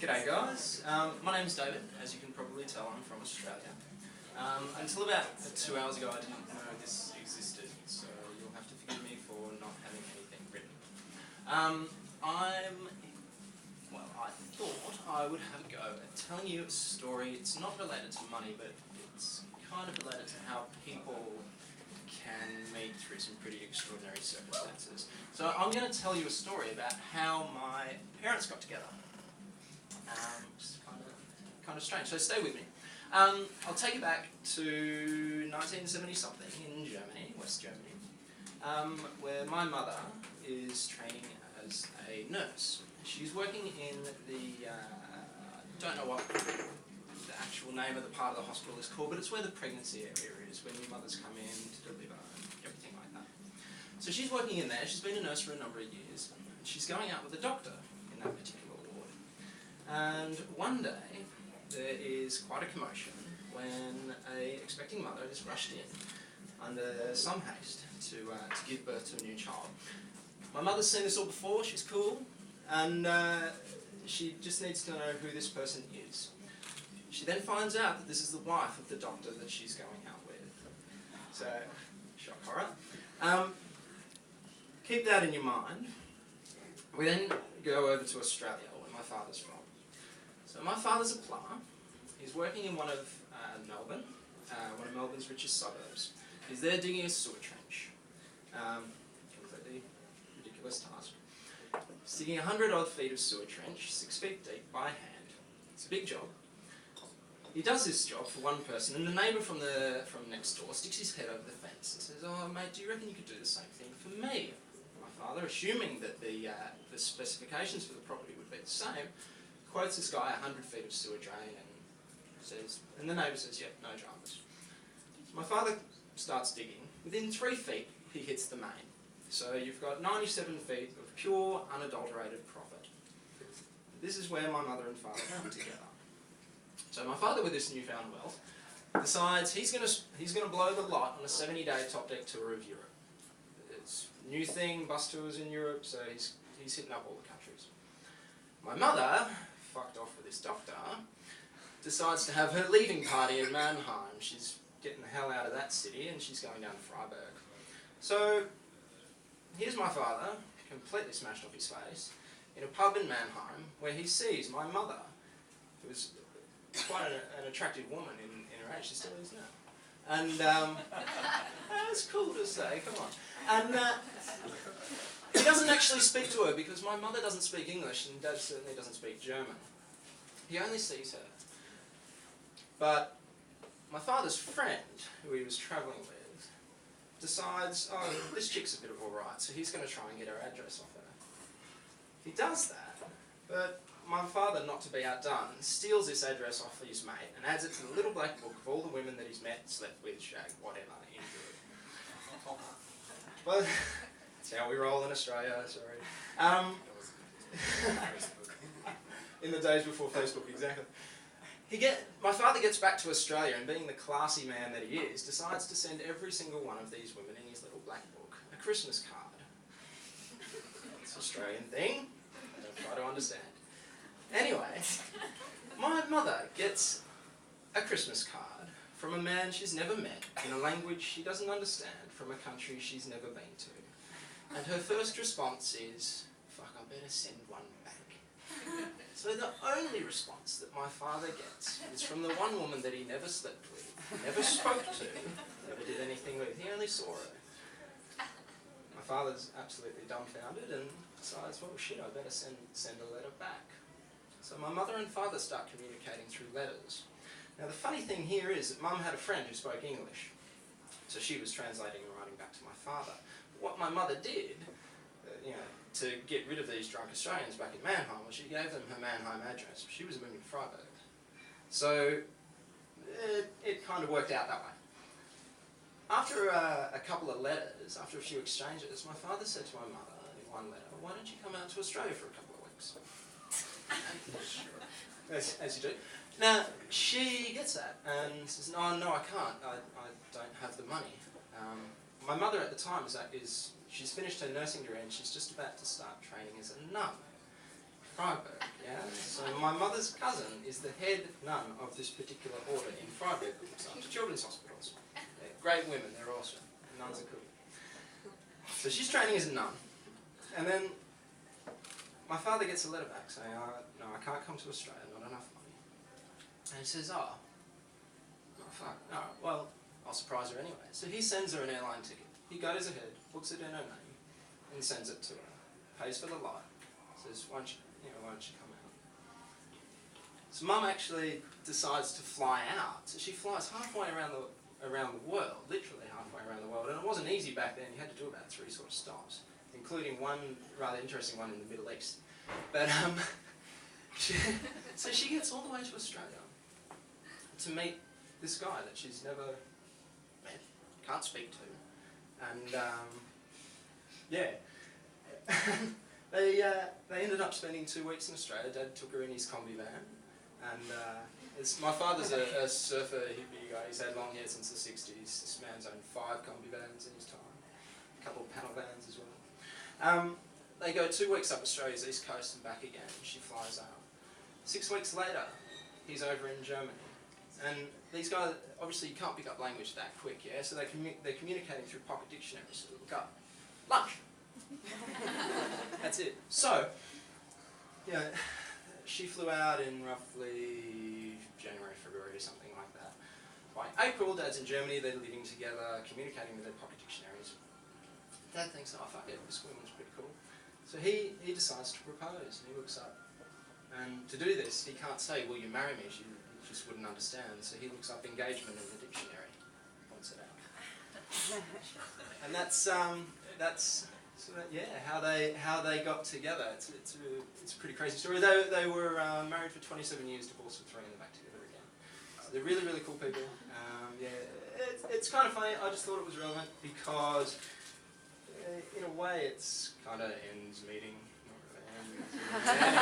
G'day guys, my name's David. As you can probably tell, I'm from Australia. Until about 2 hours ago I didn't know this existed, so you'll have to forgive me for not having anything written. I thought I would have a go at telling you a story. It's not related to money, but it's kind of related to how people can meet through some pretty extraordinary circumstances. So I'm going to tell you a story about how my parents got together. It's kind of strange, so stay with me. I'll take you back to 1970 something in Germany, West Germany, where my mother is training as a nurse. She's working in the, don't know what the actual name of the part of the hospital is called, but it's where the pregnancy area is, when new mothers come in to deliver, everything like that. So she's working in there. She's been a nurse for a number of years, and she's going out with a doctor in that particular ward. And one day, there is quite a commotion when a expecting mother is rushed in under some haste to give birth to a new child. My mother's seen this all before. She's cool, and she just needs to know who this person is. She then finds out that this is the wife of the doctor that she's going out with. So, shock horror. Keep that in your mind. We then go over to Australia, where my father's from. So my father's a plumber. He's working in one of Melbourne's richest suburbs. He's there digging a sewer trench. Completely ridiculous task. He's digging 100 odd feet of sewer trench, 6 feet deep, by hand. It's a big job. He does this job for one person, and the neighbour from next door sticks his head over the fence and says, "Oh mate, do you reckon you could do the same thing for me?" My father, assuming that the specifications for the property would be the same, quotes this guy 100 feet of sewer drain and says, and the neighbour says, "Yep, no dramas." So my father starts digging. Within 3 feet, he hits the main. So you've got 97 feet of pure, unadulterated profit. This is where my mother and father come together. So my father, with this newfound wealth, decides he's going to blow the lot on a 70-day top deck tour of Europe. It's a new thing, bus tours in Europe, so he's hitting up all the countries. My mother, fucked off with this doctor, decides to have her leaving party in Mannheim. She's getting the hell out of that city and she's going down to Freiburg. So here's my father, completely smashed off his face, in a pub in Mannheim where he sees my mother, who was quite an attractive woman in her age. She still is now. And that's cool to say, come on. And he doesn't actually speak to her because my mother doesn't speak English and Dad certainly doesn't speak German. He only sees her. But my father's friend, who he was travelling with, decides, oh, this chick's a bit of alright, so he's going to try and get her address off her. He does that, but my father, not to be outdone, steals this address off his mate and adds it to the little black book of all the women that he's met, slept with, shagged, whatever, injured. But that's how we roll in Australia, sorry. In the days before Facebook, exactly. My father gets back to Australia and, being the classy man that he is, decides to send every single one of these women in his little black book a Christmas card. It's an Australian thing. Don't try to understand. Anyway, my mother gets a Christmas card from a man she's never met, in a language she doesn't understand, from a country she's never been to. And her first response is, "Fuck, I better send one back." So the only response that my father gets is from the one woman that he never slept with, never spoke to, never did anything with. He only saw her. My father's absolutely dumbfounded and decides, well shit, I better send a letter back. So my mother and father start communicating through letters. Now the funny thing here is that Mum had a friend who spoke English, so she was translating and writing back to my father. What my mother did, to get rid of these drunk Australians back in Mannheim, was she gave them her Mannheim address. She was moving to Freiburg. So it kind of worked out that way. After a couple of letters, after a few exchanges, my father said to my mother in one letter, "Why don't you come out to Australia for a couple of weeks?" As you do. Now, she gets that and says, no, I can't. I don't have the money. My mother at the time she's finished her nursing degree and she's just about to start training as a nun. Freiburg, yeah? So my mother's cousin is the head nun of this particular order in Freiburg, to children's hospitals. They're great women, they're awesome. Nuns are cool. So she's training as a nun. And then my father gets a letter back saying, no, I can't come to Australia, not enough money. And he says, oh fuck, alright, well, I'll surprise her anyway. So he sends her an airline ticket. He goes ahead, puts it in her name, and sends it to her. Pays for the light. Says, why don't you come out? So Mum actually decides to fly out. So she flies halfway around the world, literally halfway around the world. And it wasn't easy back then. You had to do about 3 sort of stops, including one rather interesting one in the Middle East. But so she gets all the way to Australia to meet this guy that she's never met, can't speak to, and yeah, they ended up spending 2 weeks in Australia. Dad took her in his combi van, and my father's a surfer hippie guy. He's had long hair since the 60s. This man's owned 5 combi vans in his time, a couple of panel vans as well. They go 2 weeks up Australia's east coast and back again. She flies out. 6 weeks later, he's over in Germany. And these guys, obviously you can't pick up language that quick, yeah? So they're communicating through pocket dictionaries. So look up, lunch. That's it. So, she flew out in roughly January, February, something like that. By April, Dad's in Germany, they're living together, communicating with their pocket dictionaries. Dad thinks, oh fuck it, this woman's pretty cool. So he decides to propose, and he looks up. And to do this, he can't say, will you marry me? She just wouldn't understand. So he looks up engagement in the dictionary, points it out. And that's sort of, how they got together. It's a pretty crazy story. They were married for 27 years, divorced for 3, and they're back together again. So they're really, really cool people. It's kind of funny. I just thought it was relevant because, in a way, it's kind of ends meeting. Not really ends.